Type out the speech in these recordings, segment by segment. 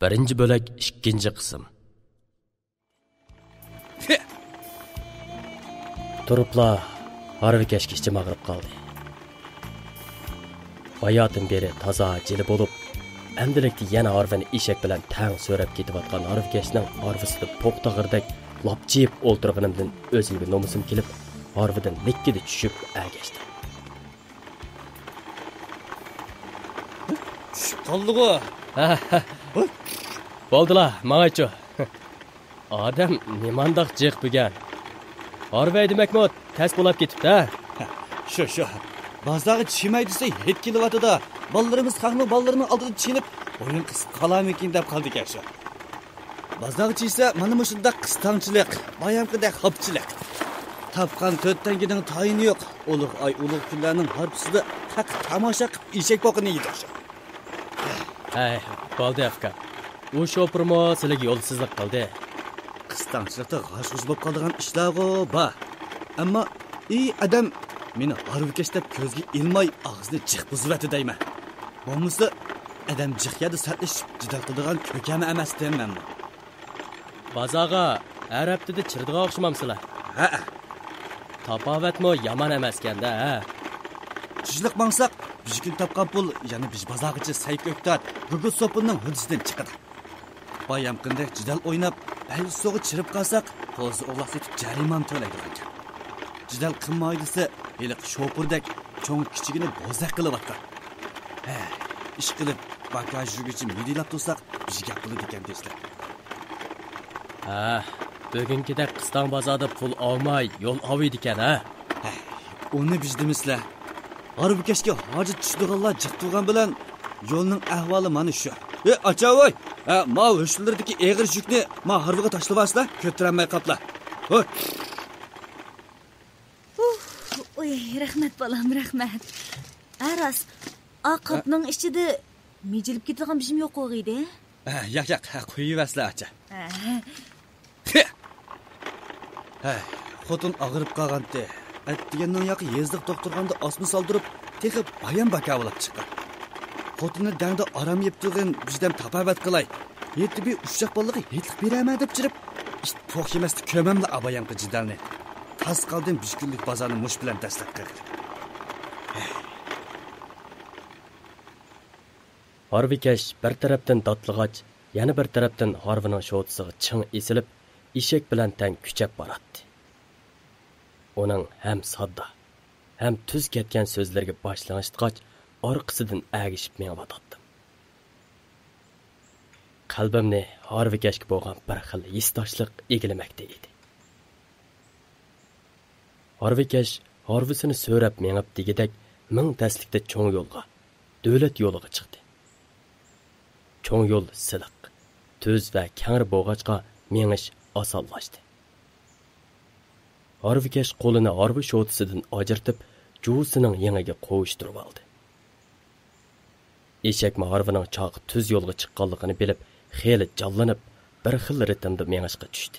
Birinci bölek ikkinchi qism. Turupla Harvikashga ichim og'rib qoldi. Bayatın beri taza jili bo'lib, endilikda yana Harvini eshak bilan tang so'rab ketayotgan Harvikashning Harvisida po'qtag'irdek lapchib o'ltirganimdan o'zimga nomusim kelib, Harvidan likkida tushib agashdim. Tushib qoldi-ku. Bo'ldilar, ma'aychu. Odam nimandaq jiq bo'lgan. Harvey demakmi, tas bo'lib ketibdi, ha? Shu. Bazdağı çimay dese hit kilovatida. Ballarımız qahmi ballarını aldırıp çilip, oyun qız qalamikin deb qaldı ki şu. Bazdağı çiyse, mana mushunda qıstançılık, bayamqıdak hapçılık. Tapqan 4 tanginin tayini yok. Uluq ay uluq kunlarning harpisida taq tamaşa qilib eshak boqini yedi şu. Ay, bo'ldi afka. U shopirmo sizlarga yo'lsizlik qildi. Qıstançılıkda g'ash-g'ush bo'lib qolgan ishlar-ku bor. Ammo adam meni Harvikashda ko'zga ilmay og'zini jiq buzuvati deyman. Bo'lmasa adam jiqyada satlashib jidal qiladigan ko'kami emas deyman. Bazaga Arabtida chirdiga o'xshamamsizlar. Ha. Tapovatmi yomon emas-kanda, ha. Tushliq mangsak, bizkin topgan pul, yana biz bazag'ichi sayk o'ktat, gugul sopining hudisidan chiqadi. Bayam qinday jidal o'ynab, bel so'g'i chirib qolsak, qo'zi o'g'laq etib jarimam to'laydi ekan. Jidal qilmaydisi, eliq shopurdek cho'ng kichigini bozaq qilyapti. Ish qilib, bagaj yugichi medilab tursak, bizga pul ekan deysizlar. Bugünkidek qiston bozorda pul olmay, yo'l olmaydi ekan, ha. Uni bizdimislar. Harvikashga hojat tushdiganlar jiq turgan bilan yo'lning ahvoli mana shu. Achavoy, ma o'shlardagi eg'ir yukni ma Harviga tashlabasizlar, ko'taramay qoplar. Oy, rahmat balam, rahmat. Aras, aqabning ichida mijilib ketgan bishim yo'q o'g'iydi. Yo'q, qo'yivasizlar acha. Xotin og'irib qolgandi. Aytganning yoqi yezdiq doktorxonada osma soldirib, texib bayan bakavolab chiqqan. Xotinni dangda aram yeb turgan bizdan tapovat qilay. Yetib ushaq bolaga yetlik beraman deb chirib, to'q yemasdi ko'mamla abayamqi jidalni. Tas qoldim bishkunlik bozorni mush bilan dastlab qildi. Harvikash bir tarafdan dotlig'ach, yana bir tarafdan Harvining sho'tisiga ching esilib, eshak bilan tang kuchab boradi. Onun hem sodda, hem tuz ketgan so'zlarga boshlang'ich orqasidan agishib menvatdim. Qalbimni Harvikashga bo'lgan bir xil histoshlik egilamoqda edi. Harvikash Harvisini so'rab mengib degidek ming taslikda cho'ng yo'lga, davlat yo'liga chiqdi. Cho'ng yo'l siliq, tuz va kangri bo'g'achqa mengish osonlashdi. Harvikash qo'lini Harvi sho'tisidan ajratib, juvisining yangiga qo'yishtirib oldi. Eshakma Harvining choqi tuz yo'lga chiqqanligini bilib, xeyli jallanib, bir xil ritmda mengishga tushdi.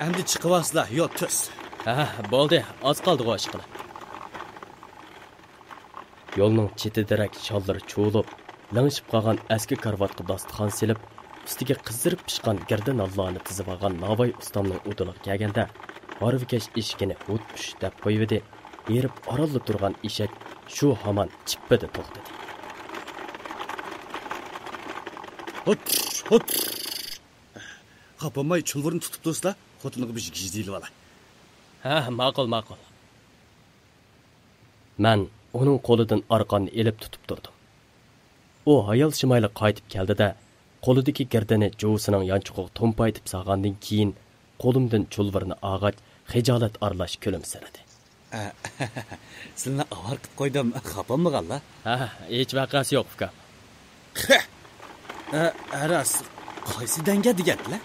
Endi chiqibasizlar, yo'q tuz. Bo'ldi, oz qoldi g'oshqila. Yo'lning chetidarak shollari cho'lib, langishib qolgan eski karvatga dasturxon silib, ustiga qizdirib pishgan girdan Allah'ını tizib olgan Navoy ustamning o'tiliq kelganda, Harvikash eshigini o'tpush deb qo'ydi. Erib orolda turgan eshak shu hamon chippida to'xtadi. Hot. Qapamay chulvurni tutib tursa, xotiniga bir gizdilib ola. Ma'qul. Men uning qo'lidan arqonni elib tutib turdim. U hayal shimayli qaytib keldi-da, qo'lidagi girdani jovisining yanchuqiga to'mpaytib solgandan keyin qo'limdan chulvurni og'ach xijolat aralash kulimsiradi. Sizni avar qilib qo'ydim, xafanmig'anlar? Hech vaqasi yo'q uka. Aras, qaysi danga deganlar?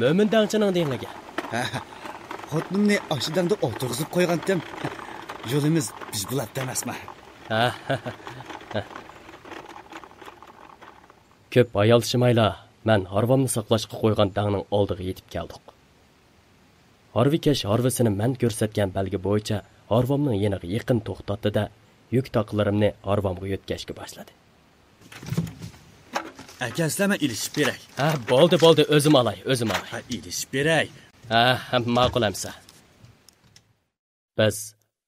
Mo'min dangchining dengiga. Xotinimni oshidangda o'tirg'izib qo'ygandim. Yo'limiz biz bulatda emasmi? Ko'p ayolshimayla, men Harvamni saqlashga qo'ygan dangning oldiga yetib keldik. Harvikash Harvisini men ko'rsatgan belgi bo'yicha Harvamning yeniga yaqin to'xtatdi-da, yuk taqlarimni Harvamga yetkazishga boshladi. Akaslama ilishib beray. Ha, bo'ldi, o'zim olay. Ha, ilishib beray. Ha, ma'qul amsa. Biz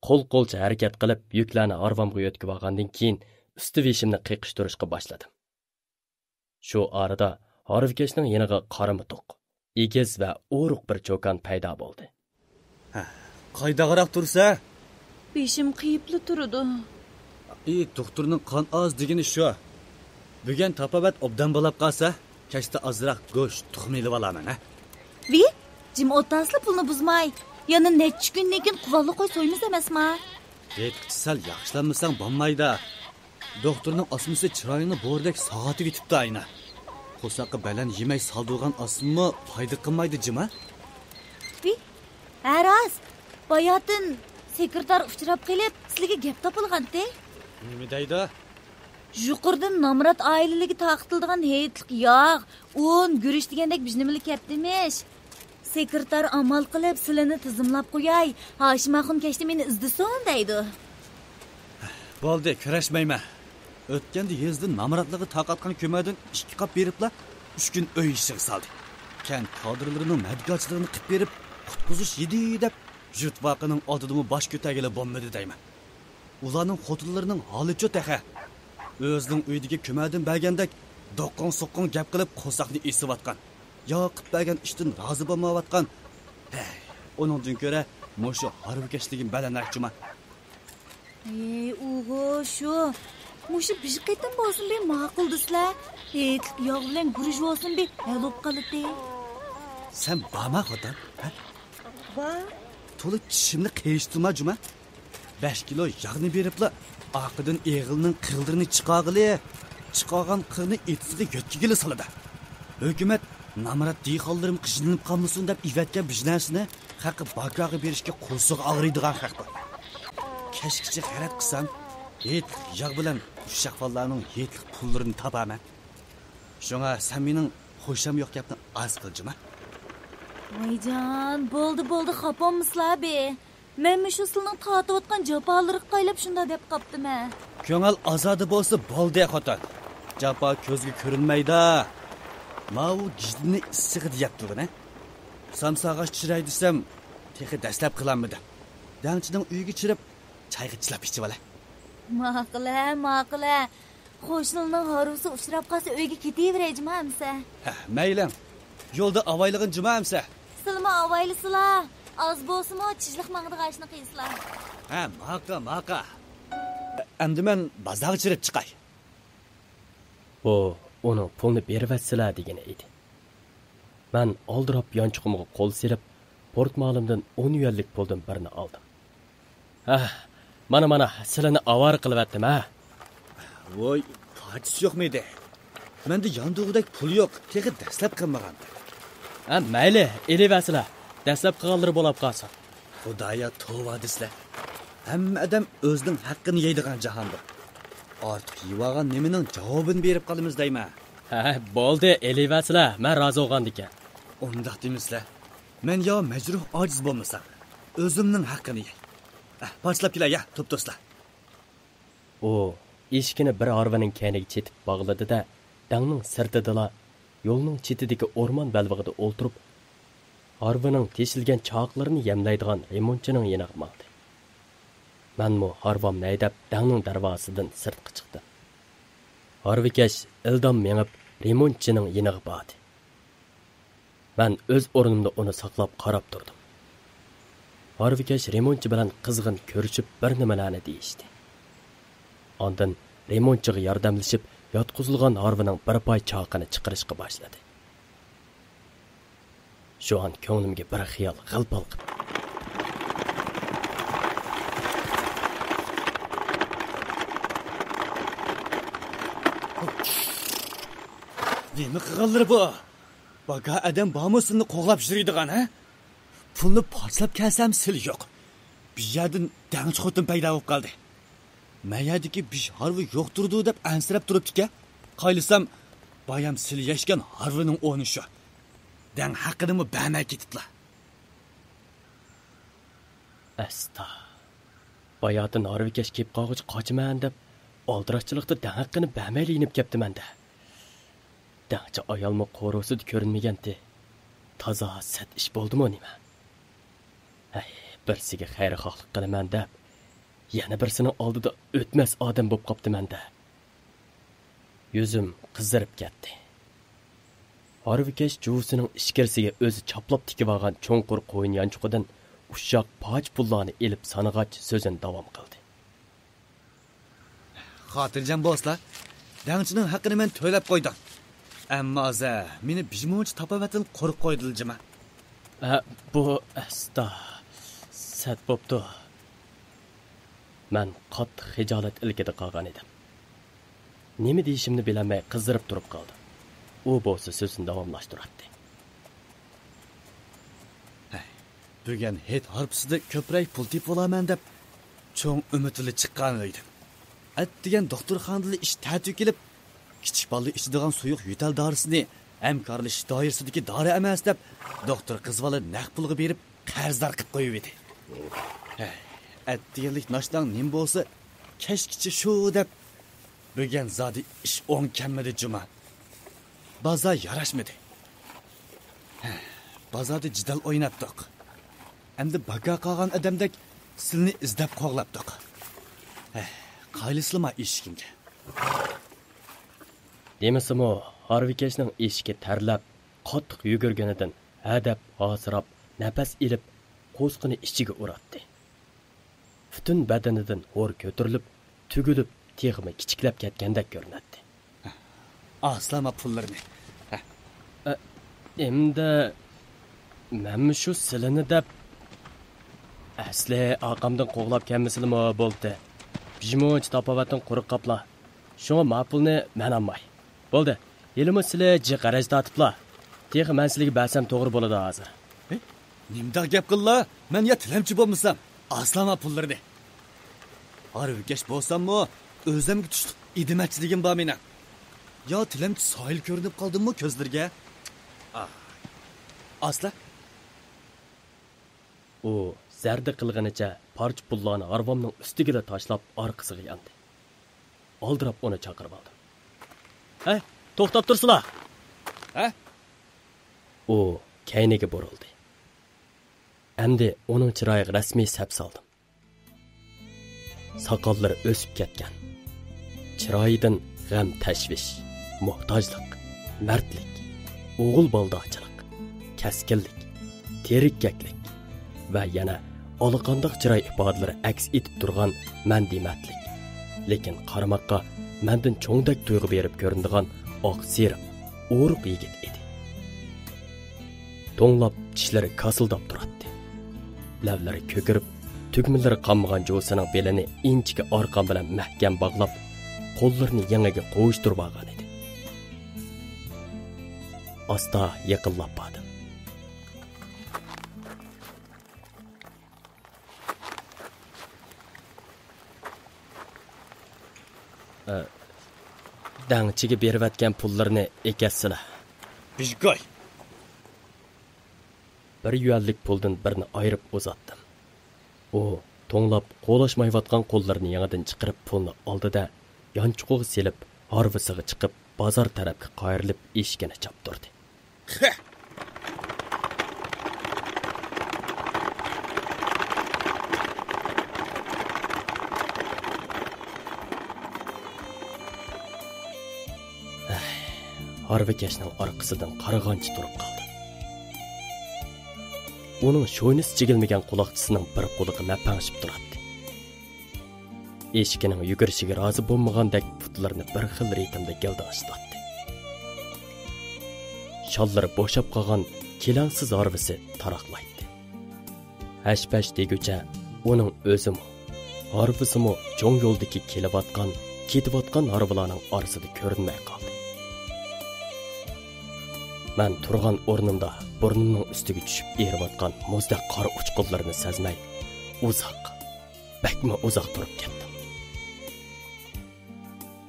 qo'l-qo'lcha harakat qilib, yuklarni arvamga yo'tkib olgandan keyin usti-veshimni qiqishtirishga boshladim. Shu orada Harvikashning yeniga qarimi-to'q, egiz va o'ruq bir cho'kan paydo bo'ldi. Qaydag'iroq tursa? Beshim qiyibli turdi. Doktorning qon oz degani shu. Bugun tapobat obdan bo'lib qolsa, kechda ozroq go'sht tuxum ilib olaman, ha? Vi, jim o'tasli pulni buzmay. Yana necha kundan keyin quvonli qo'y so'ymiz emasmi? Sal yaxshilanmasang bo'lmaydi. Doktorning osmisi chiroyini bo'rdek soati bitibdi ayna. Qo'saqqa balan yemay saldirgan osmi foyda qilmaydi jima? Vi, aras, boyatin sekretar uchrab kelib, sizlarga gap topilganda. Nima deydi? Yuqordan Namrat oilaligi taqtildigan heytlik yog', un, gurish degandek bijnimlik kapdimish. Sekretar amal qilib, silini tizimlab qo'yay. Hashimxon kechda meni izdison deydi. Bo'ldi, kurashmayman. O'tganda yezdi Namratligi taqatgan ko'madan 2 qop beriblar, 3 kun uy ishiga soldi. Kent kadrlarining madgachligini qilib berib, qutqizish yedi deb yurtvoqining oldida bosh ko'tagili bo'lmadi deyman. Ularning xotinlarining holicha taxa. O'zining uydagi ko'madan bergandek doqqon-soqqon gap qilib qo'saqni esiyotgan. Yo qilib bergan ishdan rozi bo'lmayotgan. Uningdan ko'ra mushu Harvikashligim balanakchima. O'g'o, shu. Mushu bijiqetim bo'lsin be ma'qul deslar. Yog' bilan gurish bo'lsin be halop qildi. Sen bama xotin, ha? Va To'liq tishimni qiyishtirma juma. 5 kilo yog'ni beribla, oqidan eg'ilning qildirini chiqag'ili, chiqagan qirni etisiga yo'tkigili soladi. Hukumat Namrat dehqonlarim qishinib qolmasin deb ivatga biznasini haqi bakaga berishga qo'lsiq og'riydigan haqda. Kashkicha xarat qilsam, yog' bilan ushaqvallarning yetlik pullarini topaman. Shunga sen mening xo'sham yo'q gapni az qiljima. Voyjon, bo'ldi xaponmislar be. Men shu sizning tatayotgan jafolari qaylab shunda deb qopdim-a. Ko'ngil azodi bo'lsa bo'ldi xotin. Jafo ko'zga ko'rinmaydi. Mau gizni issiq deyapti-ne? Samsag'ash chiray desam, texi dastlab qilamidi. Dangchining uyiga chirib, chayga chilab ichib ola. Ma'qula. Qo'shnining harusi uchrab qolsa uyga ketaveraymi amsa? Mayli. Yo'lda avaylig'in juma amsa. Silma avaylisizlar. Az bo'lsa-mo chizliq mangdi g'ashni qiysizlar. Maqa. Endi men bozorga chirib chiqay. Uning pulni bervatsizlar degan edi. Men oldirab yonchiqimga qo'l silib, portmolimdan 10 yuanlik puldan birini oldim. Mana sizlarni avar qilyaptim, ha. Voy, patis yo'qmidi? Menda yondug'idek pul yo'q, texi dastlab qilmagan. Mayli, elivasizlar. Dastlab qilganlari bo'lib qolsin. Xudoya tova deslar. Hamma odam o'zining haqqini yeydigan jahonda. Ortiq yivagan nimaning javobini berib qolamiz deyman. Bo'ldi, elivasizlar. Men rozi bo'lgandikan. Undaq demisizlar. Men yo majruh ojiz bo'lmasam, o'zimning haqqini yey. Boshlab kelay, top do'stlar. Eshikini bir arvaning kayniga chetib bog'ladi-da, dangning sirtidala yo'lning chetidagi o'rmon balvig'ida o'ltirib, arvaning teshilgan choqlarini yemlaydigan remontchining yeniga maqdi. Menmu harvam naydab dangning darvozasidan sirtqa chiqdi. Harvikash ildam mengib remontchining yeniga bordi. Men o'z o'rnimda uni saqlab qarab turdim. Harvikash remontchi bilan qizg'in ko'rishib bir nimalarni deyishdi. Ondan remontchiga yordamlashib yotqizilgan harvining bir poy choqini chiqarishga boshladi. Shu an ko'nglimga bir xiyol g'ilpal qildi. Nima qilganlari bu? Baga adam bomusini qo'g'lab yuradigan, ha? Pulni parchlab kelsam sil yo'q. Bu yerdan dangchi xotin paydo bo'lib qoldi. Mayadiki bish harvi yo'qturdi deb ansirab turibdi-ku. Qaylisam bayam sil yashgan harvining o'rni shu. Dang haqidimi bamay ketiblar. Asta. Bayatın Harvikash kelib qolg'ich qochman deb oldirashchilikda dang haqqini bamayli inib ketdi menda. Dağça ayalma qorusu ko'rinmaganti. Toza sat ish bo'ldimi nima? Ay, birsiga xayrixohlik qilaman deb, yana birsini oldida o'tmas odam bo'lib qoptiman-da. Yuzim qizarib ketdi. Harvikesh juvisining ishkirsiga o'zi chaplab tikib olgan cho'nqur qo'yin yanchuqidan ushoq poch pullarni elib sanag'ach so'zini davom qildi. Xotirjam bo'slar. Dangchining haqqini men to'lab qo'ydim. Ammo aza, meni bijmonchi tapovatil qo'rib qo'ydiljima. Bu asta sat bo'pti. Men qattiq xijolat ilkida qolgan edim. Nima deyishimni bilmay qizdirib turib qoldim. U bo'lsa so'zini davomlashtirdi. Bugun het harpsida ko'prak pul tep olaman deb cho'ng umidli chiqqan edim. Atdigan doktorxonada ish ta'til kelib, kichik bola ichadigan suyuq yo'tal dorisini hamkorlash doirasidagi dori emas deb doktor qizbola naq pulga berib qarzdor qilib qo'yib edi. Atdiganlik noshdan nim bo'lsa, kashkichi shu deb bugun zodi ish o'ng kelmadi juma. Bozor yarashmadi. Bozorda jidal o'ynabdik. Endi baga qolgan odamdek silni izlab qo'g'labdik. Qaylislama eshikimga. Demasimi, Harvikeshning eshigi tarlab, qattiq yugurganidan hadab hozirab, nafas ilib, qo'sqini ichiga uratdi. Butun badanidan hor ko'tarilib, tugilib, teg'imi kichiklab ketgandek ko'rinadi. Aslama pullarni. Endi men shu silini deb asli aqamdan qo'g'lab kelmasilmi bo'ldi. Bijmonchi tapovatdan quruq qapla. Shunga ma'pulni men olmay. Bo'ldi. Elimi sizlar ji qaraj tatibla. Tex men sizlarga bersam to'g'ri bo'ladi hozir. Nimda gap qillar? Men ya tilamchi bo'lmasam, aslama pullarni. Harvikesh bo'lsam-mu, o'zimga tushliq idimatchiligim bor meni. Yo tilamchi soyil ko'rinib qoldimmi ko'zlarga? Asla. U zarda qilganicha parcha pullarni arvomning ustiga tashlab orqasiga yandi. Oldirab uni chaqirib oldi. To'xtab tursizlar. U kayniga burildi. Endi uning chiroyiga rasmiy sap soldim. Soqollari o'sib ketgan. Chiroyidan g'am tashvish, muhtojlik, mardlik, o'g'il boldoqchilik, kaskinlik, terikkaklik va yana oliqandoq chiroy ifodalari aks etib turgan mandimatlik. Lekin qaramoqqa mendan cho'ngdak tuyg'u berib ko'rindigan oq seriq, o'ruq yigit edi. To'nglab tishlari kasildab turadi. Lavlari ko'kirib, tugmalari qonmagan jo'sining belini inchiga orqon bilan mahkam bog'lab, qo'llarini yangaga qo'yishtirib olgan edi. Asta yaqinlab bordim. Dangchiga berayotgan pullarni ekatsizlar. Bijgoy. Bir yuanlik puldan birini ayirib uzatdim. U to'nglab qo'lashmayotgan qo'llarini yangidan chiqarib pulni oldida yonchuqqa selib, harvisiga chiqib, bozor tarafga qayrilib eshigini choptirdi. Harvikeshning orqasidan qarag'anchi turib qoldi. Uning sho'ynisi chigilmagan quloqchisining bir qo'liga lapangishib turadi. Eshikining yugurishiga rozi bo'lmagandek putlarini bir xil ritmda gildashlatdi. Shollari bo'shab qolgan kelangsiz harvisi taraqlaydi. Hashpash degucha uning o'zimi, harvisimi cho'ng yo'ldagi ketayotgan harvilarning orasida ko'rinmay qoldi. Men turgan o'rnimda burnimning ustiga tushib eriyotgan muzdaq qor uchqunlarini sezmay, bakma uzoq turib ketdim.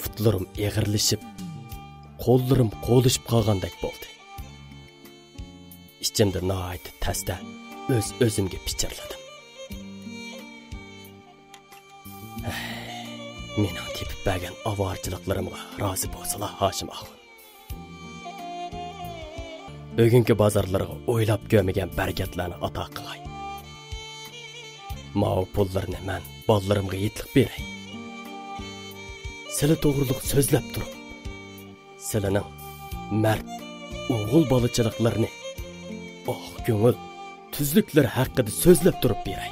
Futlarim eg'irlashib, qo'llarim qo'lishib qolgandek bo'ldi. Ichimda nihoyat tasda o'zimga pichirladim. Meni tepib bergan avorchiliklarimga rozi bo'lsalar Hoshim axun. bugungi bozorlarga o'ylab ko'rmagan barakatlarni ato qilay. Mao pullarni men bolalarimga yetlik beray. Sizlar to'g'riliq so'zlab turib, sizlarning mard o'g'il bolachiliklarni, ko'ngil tuzliklar haqida so'zlab turib beray.